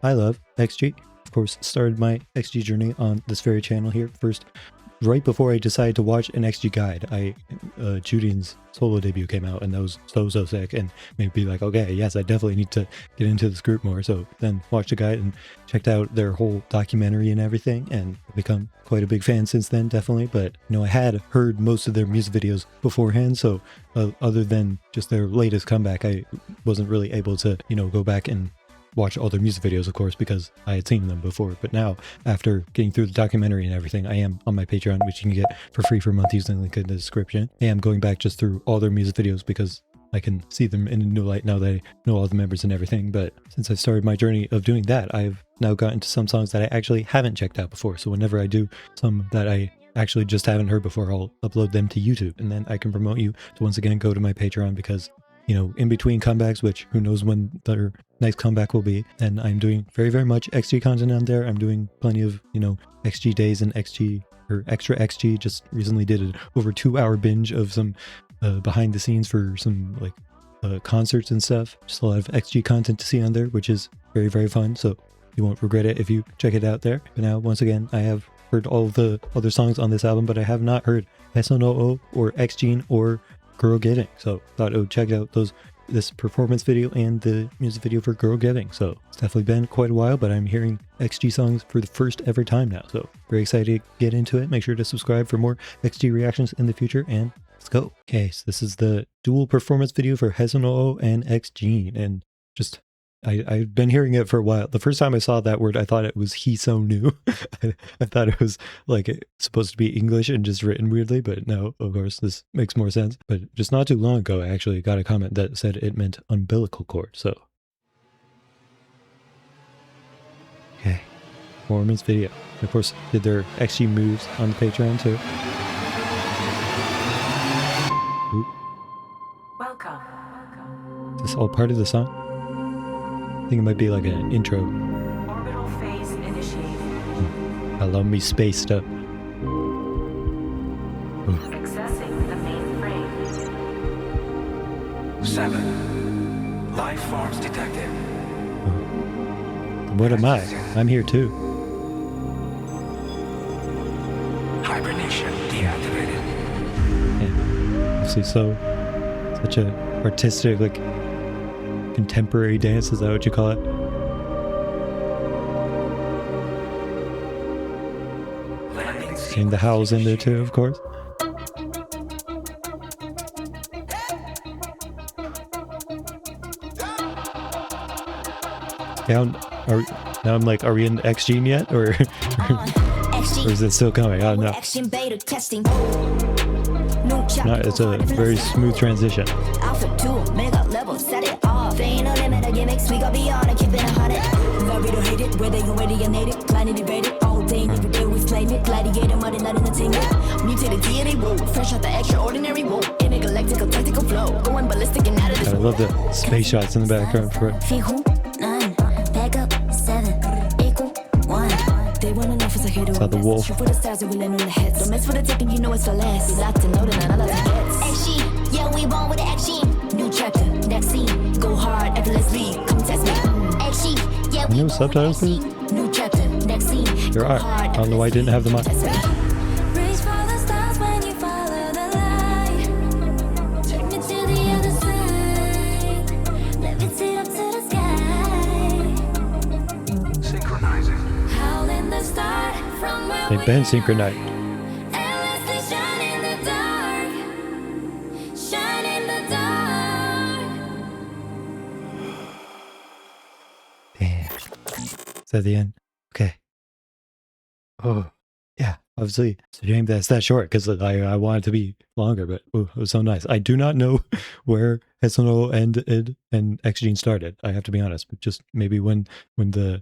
I love XG. Of course, started my XG journey on this very channel here. First, right before I decided to watch an XG guide, Judian's solo debut came out, and that was so sick, and made me be like, okay, yes, I definitely need to get into this group more. So then watched the guide and checked out their whole documentary and everything, and become quite a big fan since then, definitely. But I had heard most of their music videos beforehand, so other than just their latest comeback, I wasn't really able to go back and watch all their music videos, of course, because I had seen them before. But now, after getting through the documentary and everything, I am on my Patreon, which you can get for free for a month using the link in the description. I am going back just through all their music videos because I can see them in a new light now that I know all the members and everything. But since I started my journey of doing that, I've now gotten to some songs that I actually haven't checked out before. So whenever I do some that I actually just haven't heard before, I'll upload them to YouTube, and then I can promote you to once again go to my Patreon, because in between comebacks, which who knows when their next comeback will be, and I'm doing very much XG content on there. I'm doing plenty of, XG days and XG or extra XG. Just recently did an over 2-hour binge of some behind the scenes for some concerts and stuff. Just a lot of XG content to see on there, which is very fun. So you won't regret it if you check it out there. But now, once again, I have heard all of the other songs on this album, but I have not heard HESONOO or XG or Girl Giving, so thought I would check out this performance video and the music video for Girl Giving. So it's definitely been quite a while, but I'm hearing XG songs for the first ever time now, so very excited to get into it. Make sure to subscribe for more XG reactions in the future, and let's go. Okay, so this is the dual performance video for HESONOO and XG, and just I've been hearing it for a while. The first time I saw that word, I thought it was HESONOO. I thought it was supposed to be English and just written weirdly, but no, of course, this makes more sense. But just not too long ago, I actually got a comment that said it meant umbilical cord, so. Okay, performance video. Of course, did their XG moves on the Patreon too. Ooh. Welcome. Is this all part of the song? I think it might be like an intro. Orbital phase initiated. I love me spaced up. Accessing the mainframe. 7. Life forms detected. What am I? I'm here too. Hibernation deactivated. Yeah. See, such a artistic, contemporary dance, is that what you call it? Seeing the howls in there too, of course. Yeah, now I'm like, are we in XG yet, or is it still coming? I don't know. No, it's a very smooth transition. I love the space shots in the background for it. Saw the wolf. Yeah, we born with the XG. New chapter, next scene. Go hard, effortlessly. Come test me. XG. Yeah, we no subtitles for this? New chapter, next scene. There are. I don't know why I didn't have them on. Reach for the stars when you follow the light. Take me to the other side. Levitate up to the sky. Synchronizing. Howling the start from where They've been synchronized. endlessly shine in the dark. Shine in the dark. Damn. Is that the end? Okay. Oh, yeah. Obviously, it's a shame that it's that short, because I want it to be longer, but ooh, it was so nice. I do not know where HESONOO ended and XG started, I have to be honest, but just maybe when the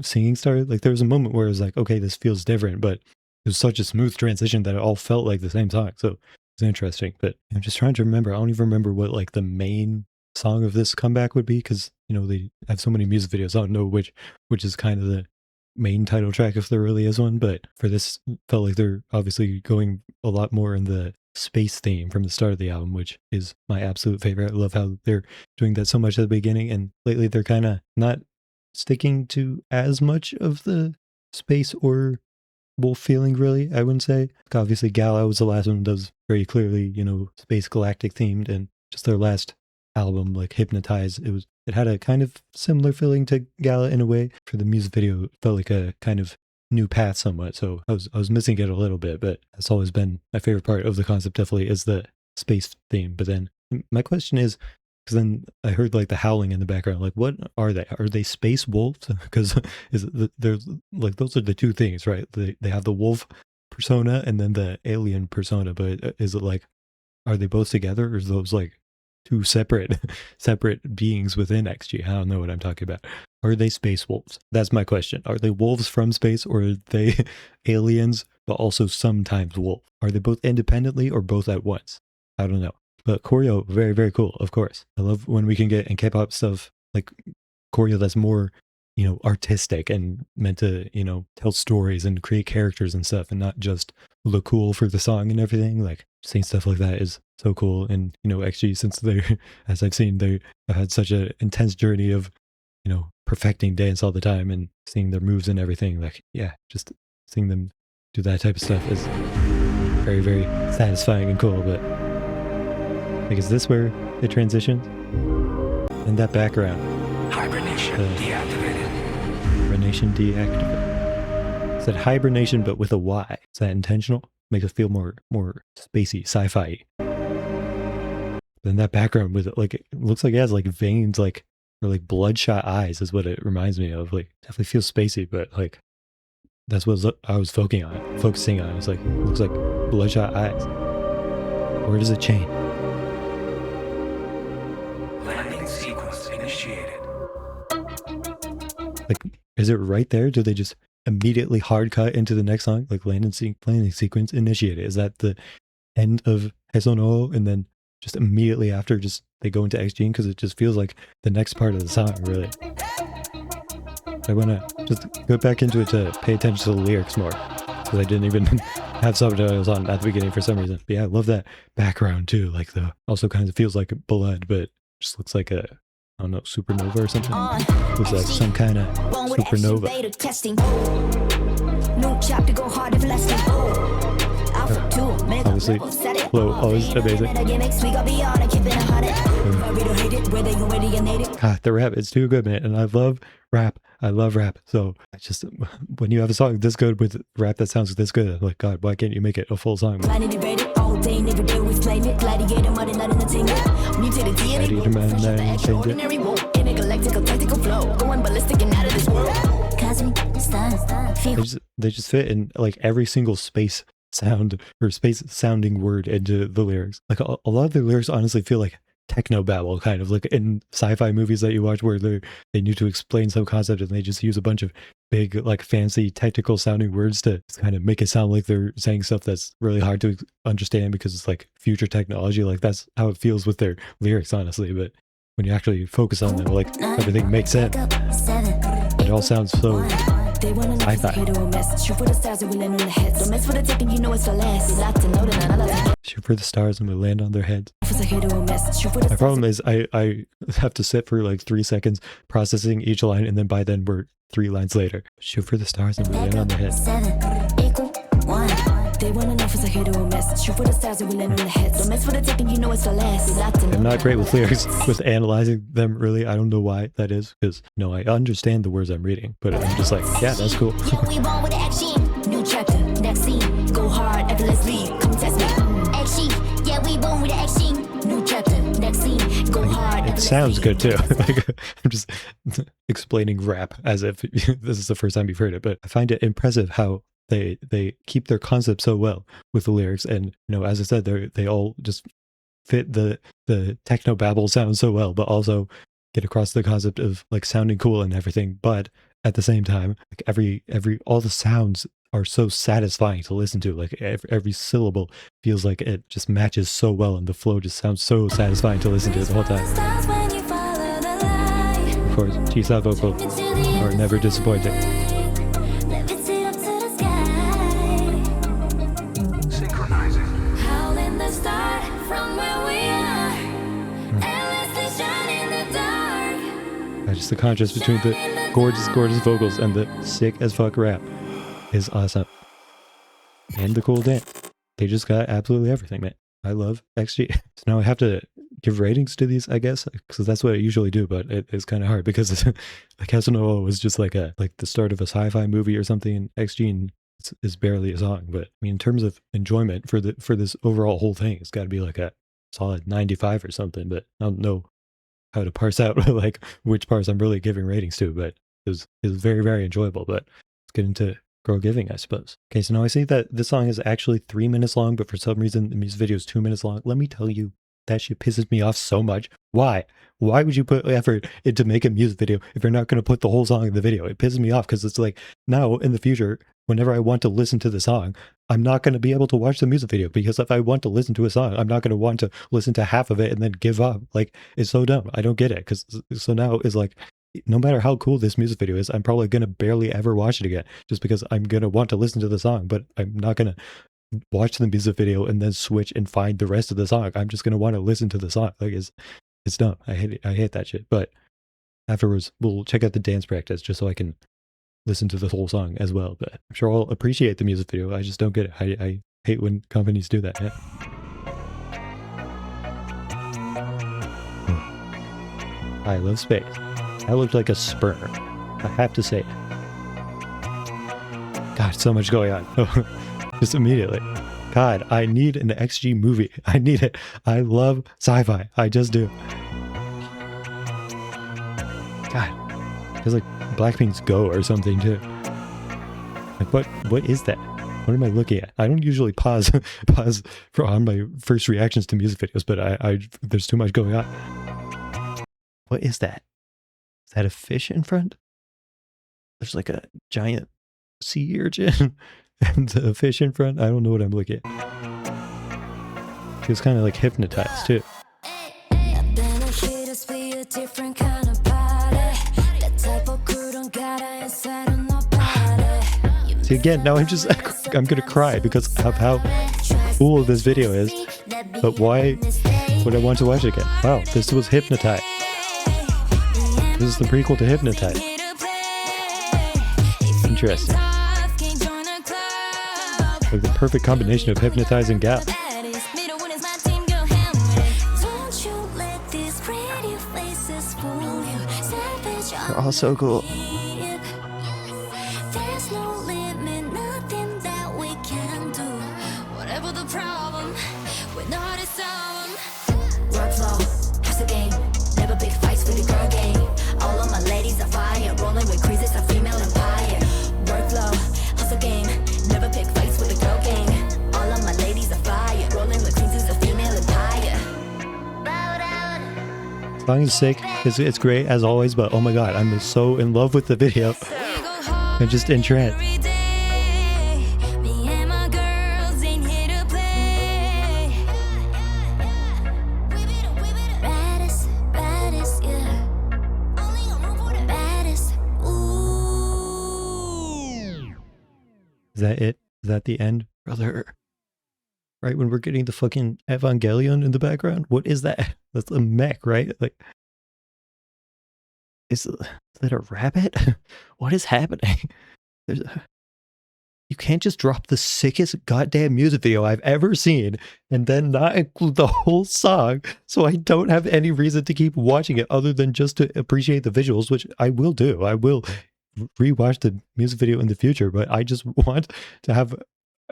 singing started, there was a moment where it was like, okay, this feels different, but it was such a smooth transition that it all felt like the same song. So it's interesting, but I'm just trying to remember. I don't even remember what the main song of this comeback would be, because they have so many music videos. I don't know which is kind of the main title track, if there really is one, but for this, felt like they're obviously going a lot more in the space theme from the start of the album, which is my absolute favorite. I love how they're doing that so much at the beginning, and lately they're kind of not sticking to as much of the space or wolf feeling, really, I wouldn't say. Like, obviously, Gala was the last one that was very clearly, space galactic themed, and just their last album, like Hypnotize, it had a kind of similar feeling to Gala in a way. For the music video, it felt like a kind of new path somewhat, so I was missing it a little bit, but that's always been my favorite part of the concept, definitely, is the space theme. But then my question is, because then I heard like the howling in the background, like what are they? Are they space wolves? Because there's like, those are the two things, right? They have the wolf persona and then the alien persona, but is it like, are they both together, or is those like two separate beings within XG? I don't know what I'm talking about. Are they space wolves? That's my question. Are they wolves from space, or are they aliens but also sometimes wolf? Are they both independently or both at once? I don't know. But choreo, very, very cool, of course. I love when we can get in K-pop stuff like choreo that's more, artistic and meant to, tell stories and create characters and stuff, and not just look cool for the song and everything. Like, seeing stuff like that is so cool. And, XG, since they, as I've seen, they have had such an intense journey of, perfecting dance all the time and seeing their moves and everything. Like, yeah, just seeing them do that type of stuff is very, very satisfying and cool. But like, is this where it transitions? In that background, Hibernation deactivated. hibernation deactivated. It said hibernation, but with a Y. Is that intentional? Makes it feel more spacey, sci-fi. Then that background with it, like, it looks like it has like veins, like, or like bloodshot eyes is what it reminds me of. Like, definitely feels spacey, but like, that's what I was focusing on. It was like, it looks like bloodshot eyes. Where does it change? Landing sequence initiated. Like, is it right there? Do they just immediately hard cut into the next song? Like, landing sequence initiated. Is that the end of HESONOO, and then just immediately after, just they go into XG? Because it just feels like the next part of the song, really. I want to just go back into it to pay attention to the lyrics more, because I didn't even have subtitles on at the beginning for some reason. But yeah, I love that background too. Like, the also kind of feels like blood, but just looks like a, I don't know, supernova or something. Looks like some kind of supernova. Obviously, flow always amazing. The rap is too good, man. And I love rap. So I just, when you have a song this good with rap that sounds this good, I'm like, God, why can't you make it a full song? They just fit in like every single space sound or space sounding word into the lyrics. Like, a lot of the lyrics honestly feel like techno babble, kind of like in sci-fi movies that you watch where they need to explain some concept and they just use a bunch of big, like, fancy technical sounding words to kind of make it sound like they're saying stuff that's really hard to understand because it's like future technology. Like, that's how it feels with their lyrics, honestly. But when you actually focus on them, like, everything makes sense. It all sounds so sci-fi. Shoot for the stars and we land on their heads. My problem is I have to sit for like 3 seconds processing each line, and then by then we're 3 lines later. Shoot for the stars and we land on their heads. I'm not great with lyrics, with analyzing them, really. I don't know why that is, because I understand the words I'm reading, but I'm just like, yeah, that's cool. New chapter, next scene, go hard, effortlessly, come test me. Yeah, we born with the action. New chapter, next scene, go hard. It sounds good too. Like, I'm just explaining rap as if this is the first time you've heard it, but I find it impressive how they keep their concept so well with the lyrics, and as I said, they all just fit the techno babble sound so well, but also get across the concept of like sounding cool and everything. But at the same time, like all the sounds are so satisfying to listen to. Like, every syllable feels like it just matches so well, and the flow just sounds so satisfying to listen to the whole time. Of course, Jisa vocals are never disappointing. Just the contrast between the gorgeous, gorgeous vocals and the sick as fuck rap is awesome. And the cool dance. They just got absolutely everything, man. I love XG. So now I have to give ratings to these, I guess, because that's what I usually do, but it's kind of hard because it's, like HESONOO was just like the start of a sci-fi movie or something, and XG is barely a song. But I mean, in terms of enjoyment for this overall whole thing, it's got to be like a solid 95 or something. But I don't know how to parse out like which parts I'm really giving ratings to. But it was very, very enjoyable. But let's get into girl giving, I suppose. Okay, so now I see that this song is actually 3 minutes long, but for some reason the music video is 2 minutes long. Let me tell you, that shit pisses me off so much. Why? Why would you put effort into make a music video if you're not going to put the whole song in the video? It pisses me off because it's like, now in the future, whenever I want to listen to the song, I'm not going to be able to watch the music video, because if I want to listen to a song, I'm not going to want to listen to half of it and then give up. Like, it's so dumb. I don't get it. So now it's like, no matter how cool this music video is, I'm probably going to barely ever watch it again, just because I'm going to want to listen to the song, but I'm not going to watch the music video and then switch and find the rest of the song. I'm just going to want to listen to the song. Like, it's dumb. I hate that shit. But afterwards, we'll check out the dance practice just so I can listen to the whole song as well. But I'm sure I'll appreciate the music video. I just don't get it. I hate when companies do that. Yeah. I love space. That looked like a sperm. I have to say it. God, so much going on. Just immediately. God, I need an XG movie. I need it. I love sci-fi. I just do. God. It's like Blackpink's Go or something too. Like, what is that? What am I looking at? I don't usually pause on my first reactions to music videos, but there's too much going on. What is that? Is that a fish in front? There's like a giant sea urchin and a fish in front. I don't know what I'm looking at. Feels kind of like hypnotized too. See, again, now I'm gonna cry because of how cool this video is. But why would I want to watch it again? Wow, this was Hypnotized. This is the prequel to Hypnotized. Interesting. Like the perfect combination of Hypnotized and Gal. They're all so cool. Song is sick. It's great as always, but oh my god, I'm so in love with the video. I'm just entranced. Is that it? Is that the end, brother? Right when we're getting the fucking Evangelion in the background? What is that? That's a mech, right? Like, is that a rabbit? What is happening? You can't just drop the sickest goddamn music video I've ever seen and then not include the whole song, so I don't have any reason to keep watching it other than just to appreciate the visuals, which I will do. I will rewatch the music video in the future, but I just want to have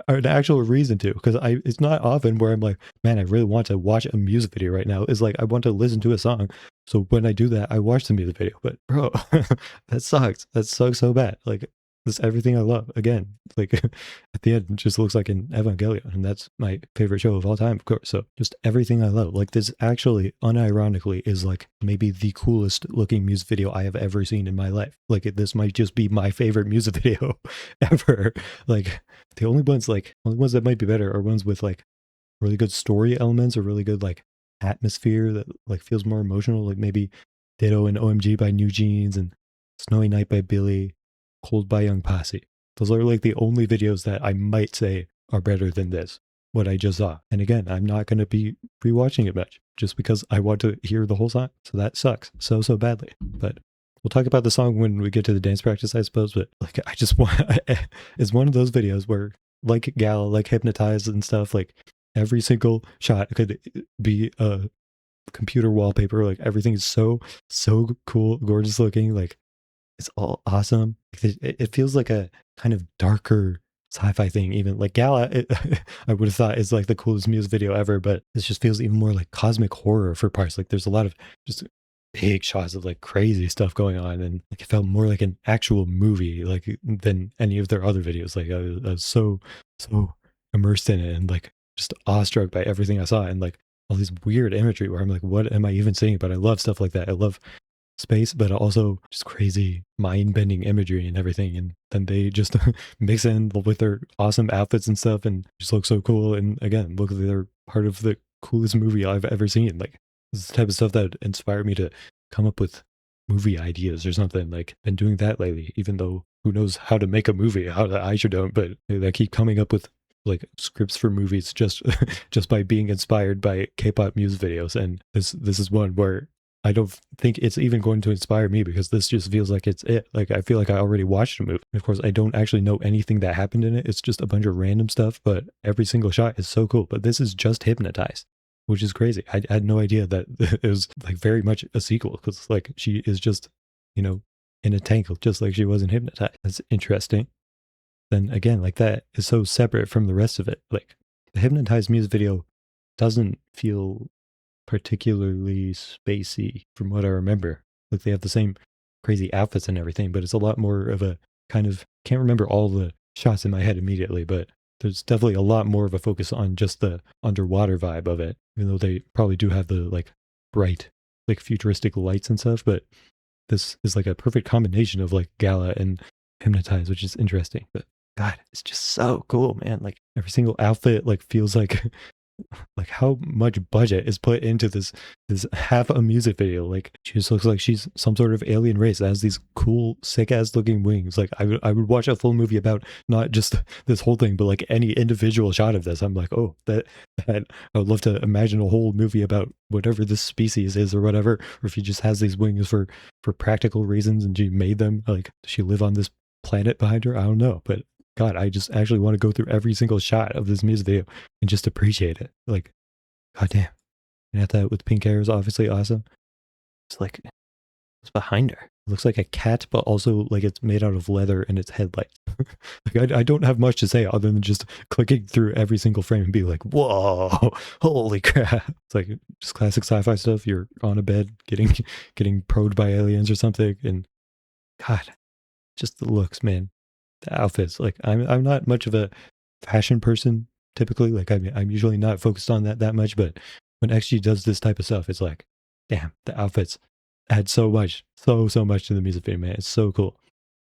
an actual reason to, because it's not often where I'm like, man, I really want to watch a music video right now. It's like I want to listen to a song, so when I do that, I watch the music video. But bro, that sucks. That sucks so bad. Like, that's everything I love. Again, like at the end, it just looks like an Evangelion, and that's my favorite show of all time, of course. So just everything I love. Like, this actually, unironically, is like maybe the coolest looking music video I have ever seen in my life. Like, this might just be my favorite music video ever. Like, the only ones that might be better are ones with like really good story elements or really good like atmosphere that like feels more emotional. Like maybe Ditto and OMG by New Jeans and Snowy Night by Billy. Cold by Young Posse. Those are like the only videos that I might say are better than this, what I just saw. And again, I'm not going to be rewatching it much just because I want to hear the whole song. So that sucks so badly. But we'll talk about the song when we get to the dance practice, I suppose. But like, I just want it's one of those videos where, like Gala, like Hypnotized and stuff, like every single shot could be a computer wallpaper. Like everything is so cool, gorgeous looking. Like it's all awesome. It feels like a kind of darker sci-fi thing. Even like Gala, I would have thought is like the coolest music video ever, but this just feels even more like cosmic horror for parts. Like there's a lot of just big shots of like crazy stuff going on, and like it felt more like an actual movie like than any of their other videos. Like I was so immersed in it and like just awestruck by everything I saw, and like all these weird imagery where I'm like, what am I even seeing? But I love stuff like that. I love space, but also just crazy mind-bending imagery and everything. And then they just mix in with their awesome outfits and stuff and just look so cool. And again, look, they're part of the coolest movie I've ever seen. Like this is the type of stuff that inspired me to come up with movie ideas or something. Like been doing that lately, even though who knows how to make a movie, how I sure don't, but I keep coming up with like scripts for movies just by being inspired by K-pop music videos. And this is one where I don't think it's even going to inspire me, because this just feels like it's it. Like I feel like I already watched a movie. Of course, I don't actually know anything that happened in it. It's just a bunch of random stuff, but every single shot is so cool. But this is just Hypnotized, which is crazy. I had no idea that it was like very much a sequel, because like she is just, you know, in a tank just like she was in Hypnotized. That's interesting. Then again, like that is so separate from the rest of it. Like the Hypnotized music video doesn't feel particularly spacey from what I remember. Like they have the same crazy outfits and everything, but it's a lot more of a kind of, can't remember all the shots in my head immediately, but there's definitely a lot more of a focus on just the underwater vibe of it, even though they probably do have the like bright, like futuristic lights and stuff. But this is like a perfect combination of like Gala and Hypnotized, which is interesting. But God, it's just so cool, man. Like every single outfit like feels like how much budget is put into this half a music video. Like she just looks like she's some sort of alien race that has these cool sick ass looking wings. Like I would watch a full movie about not just this whole thing, but like any individual shot of this. I'm like, oh, that I would love to imagine a whole movie about whatever this species is or whatever, or if he just has these wings for practical reasons and she made them. Like does she live on this planet behind her? I don't know, but God, I just actually want to go through every single shot of this music video and just appreciate it. Like, goddamn. And at that with pink hair is obviously awesome. It's like, what's behind her? It looks like a cat, but also like it's made out of leather and its headlights. Like, I don't have much to say other than just clicking through every single frame and be like, whoa, holy crap. It's like just classic sci-fi stuff. You're on a bed getting probed by aliens or something. And God, just the looks, man. The outfits. Like I'm not much of a fashion person typically. Like I'm usually not focused on that much, but when XG does this type of stuff, it's like, damn, the outfits add so much to the music video, man. It's so cool.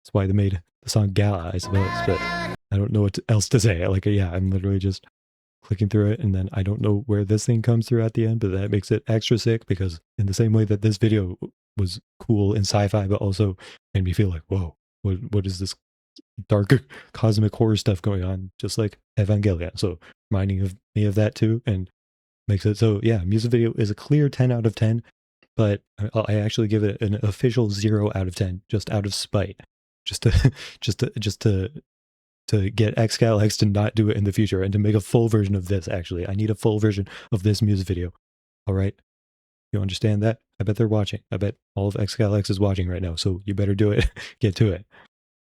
That's why they made the song Gala, I suppose, but I don't know what else to say. Like, yeah, I'm literally just clicking through it, and then I don't know where this thing comes through at the end, but that makes it extra sick, because in the same way that this video was cool in sci-fi, but also made me feel like, whoa, what is this dark cosmic horror stuff going on, just like Evangelion. So reminding me of that too, and makes it so, yeah, music video is a clear 10 out of 10, but I actually give it an official 0 out of 10, just out of spite, just to get XGALX to not do it in the future and to make a full version of this. Actually, I need a full version of this music video. All right, you understand that? I bet they're watching. I bet all of XGALX is watching right now, so you better do it. Get to it.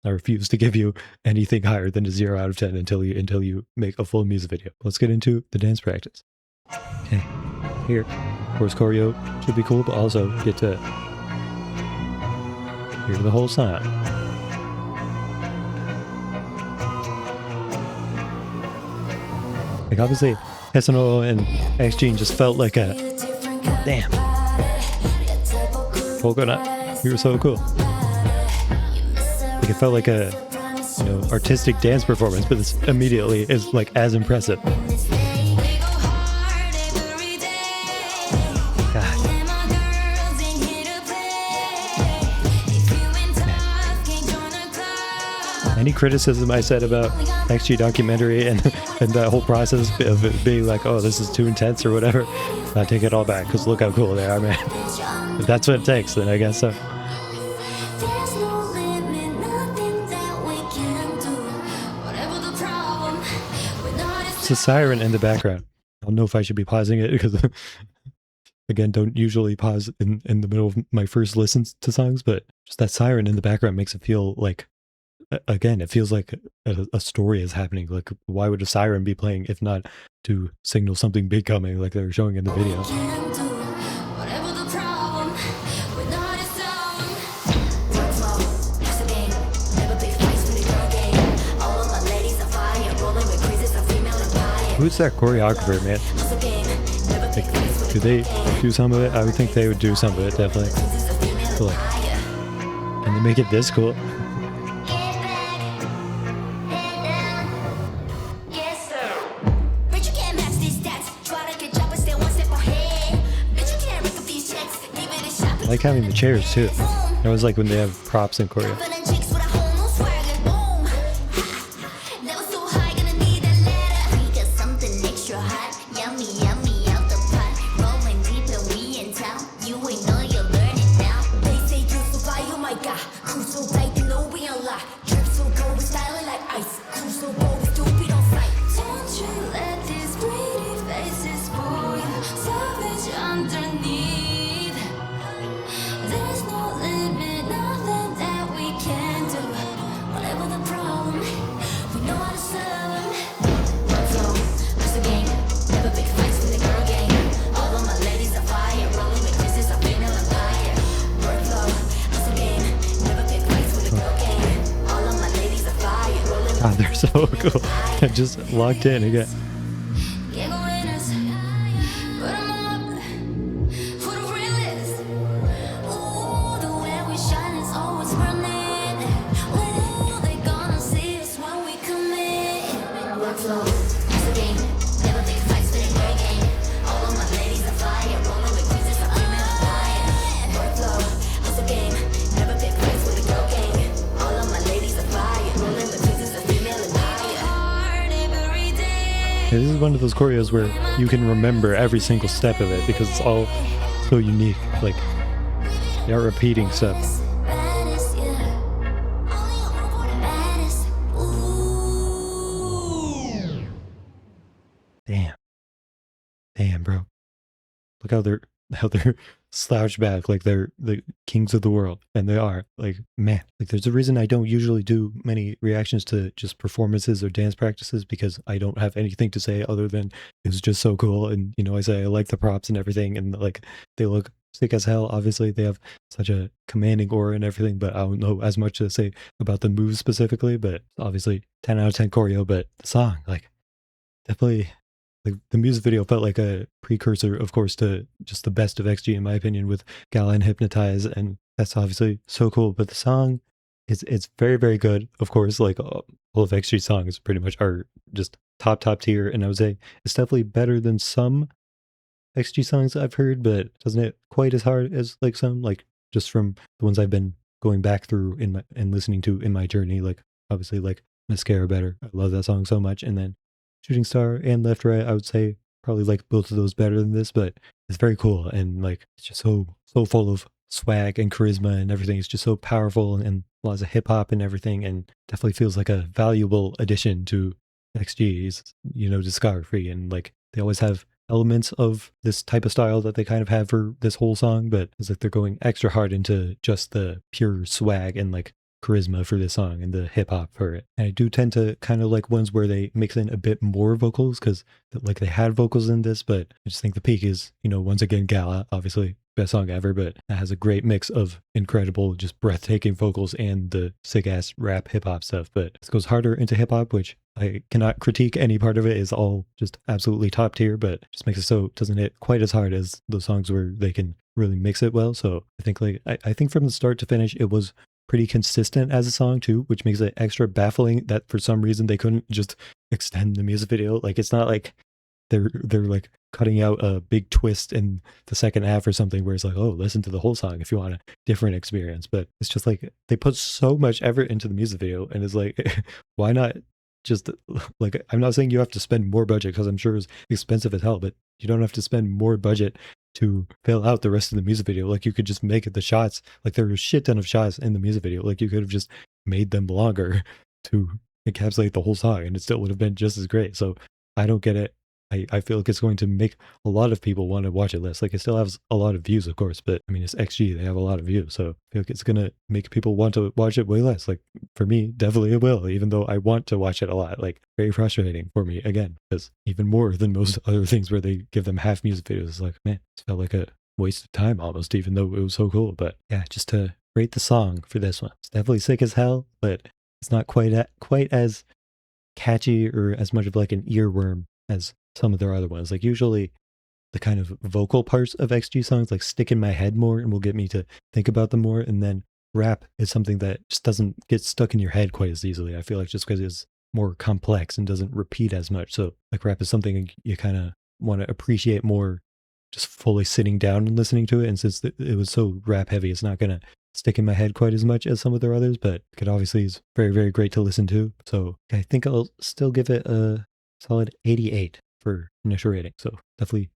I refuse to give you anything higher than a 0 out of 10 until you make a full music video. Let's get into the dance practice. Okay, here, of course, choreo should be cool, but also get to hear the whole song. Like obviously, HESONOO and XG just felt like a damn. Coconut, you were so cool. Like it felt like a, you know, artistic dance performance, but this immediately is like as impressive. God. Any criticism I said about XG documentary and that whole process of it being like, oh, this is too intense or whatever, I take it all back, because look how cool they are, man. If that's what it takes, then I guess so. There's a siren in the background. I don't know if I should be pausing it because, again, don't usually pause in the middle of my first listens to songs, but just that siren in the background makes it feel like, again, it feels like a story is happening. Like, why would a siren be playing if not to signal something big coming, like they were showing in the video? Can do whatever the problem. We're not a song. Workflow, it's a game. Never big fights with a girl game. All of my ladies are fire, rolling with crazies, a female empire. Who's that choreographer, man? It's a game. Never big fights with a Do they girl game. do some of it? I would think they would do some of it, definitely. Crazies, a female Feel like- empire. And they make it this cool. Get back, head down. Yes, sir. Bitch, you can't match these stats. Try to catch up and stay one step ahead. Bitch, you can't rip up these checks. Give it a shot. I like having the chairs too. I always like when they have props in choreo. Confident chicks with a whole new swagger. Boom. Never so high, gonna need a ladder. We got something extra hot. Yummy, yummy out the pot. Rolling deep and we in town. You ain't know you'll learn it now. They say you're so fly, oh my god. Who's so tight, they know we unlock. Drip so cold, we styling like ice. Who's so bold, we stupid on sight. Don't you let these pretty faces fool you. Savage underneath. There's no limit, nothing that we can do. Whatever the problem, we know how to solve them. Workflow, it's a game. Never big fights with a girl game. All of my ladies are fire, rolling with business, a female empire. Workflow, it's a game. Never big fights with a girl game. All of my ladies are fire, rolling with God, they're so cool. I just logged in again. Giggle winners, put 'em up for the realest. Ooh, the way we shine is always burning. Ooh, they gonna see us when we come in. Workflow, it's a game. Never big fights with a great game. All of my ladies are fire, rolling with queens, a female empire. Workflow, it's a game. Never big fights with a girl game. All of my ladies are fire, rolling with queens, a female empire. Hard every day. Yeah, this is one of those choreos where you can remember every single step of it because it's all so unique. Like, they are repeating stuff. Baddest, yeah. Only on for the baddest. Ooh. Damn, bro. Look how they're slouched back like they're the kings of the world, and they are. Like, man, like there's a reason I don't usually do many reactions to just performances or dance practices because I don't have anything to say other than it was just so cool. And I say I like the props and everything, and like they look sick as hell. Obviously, they have such a commanding aura and everything, but I don't know as much to say about the moves specifically. But obviously, 10 out of 10 choreo. But the song, like, definitely. Like, the music video felt like a precursor, of course, to just the best of XG, in my opinion, with Gala and Hypnotize, and that's obviously so cool. But the song, it's very, very good. Of course, like all of XG's songs pretty much are just top tier, and I would say it's definitely better than some XG songs I've heard, but doesn't it quite as hard as like some, like just from the ones I've been going back through and listening to in my journey. Like, obviously, like Mascara Better, I love that song so much, and then Shooting Star and Left Right, I would say probably like both of those better than this, but it's very cool, and like it's just so full of swag and charisma and everything. It's just so powerful, and lots of hip hop and everything, and definitely feels like a valuable addition to XG's discography. And like they always have elements of this type of style that they kind of have for this whole song, but it's like they're going extra hard into just the pure swag and like charisma for this song and the hip hop for it. And I do tend to kind of like ones where they mix in a bit more vocals because like they had vocals in this, but I just think the peak is, once again, Gala, obviously best song ever, but it has a great mix of incredible, just breathtaking vocals and the sick ass rap hip hop stuff. But this goes harder into hip hop, which I cannot critique any part of it. Is all just absolutely top tier, but just makes it so it doesn't hit quite as hard as those songs where they can really mix it well. So I think I think from the start to finish, it was pretty consistent as a song too, which makes it extra baffling that for some reason they couldn't just extend the music video. Like, it's not like they're like cutting out a big twist in the second half or something where it's like, oh, listen to the whole song if you want a different experience. But it's just like they put so much effort into the music video, and it's like, why not just like, I'm not saying you have to spend more budget because I'm sure it's expensive as hell, but you don't have to spend more budget to fill out the rest of the music video. Like, you could just make it the shots, like there were a shit ton of shots in the music video, like you could have just made them longer to encapsulate the whole song and it still would have been just as great. So I don't get it. I feel like it's going to make a lot of people want to watch it less. Like it still has a lot of views, of course, but I mean it's XG. They have a lot of views, so I feel like it's gonna make people want to watch it way less. Like for me, definitely it will. Even though I want to watch it a lot, like very frustrating for me again, because even more than most other things where they give them half music videos. It's like man, it felt like a waste of time almost, even though it was so cool. But yeah, just to rate the song for this one, it's definitely sick as hell, but it's not quite as catchy or as much of like an earworm as some of their other ones. Like usually the kind of vocal parts of XG songs like stick in my head more and will get me to think about them more. And then rap is something that just doesn't get stuck in your head quite as easily. I feel like just because it's more complex and doesn't repeat as much. So like rap is something you kind of want to appreciate more just fully sitting down and listening to it. And since it was so rap heavy, it's not going to stick in my head quite as much as some of their others, but it obviously is very, very great to listen to. So I think I'll still give it a solid 88 for initial rating. So definitely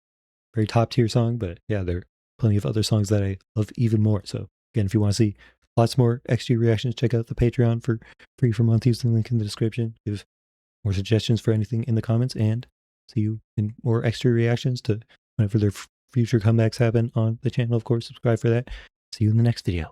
very top tier song, but yeah, there are plenty of other songs that I love even more. So again, if you want to see lots more XG reactions, check out the Patreon for free for month. Use the link in the description. Give more suggestions for anything in the comments, and see you in more XG reactions to whenever their future comebacks happen on the channel. Of course, subscribe for that. See you in the next video.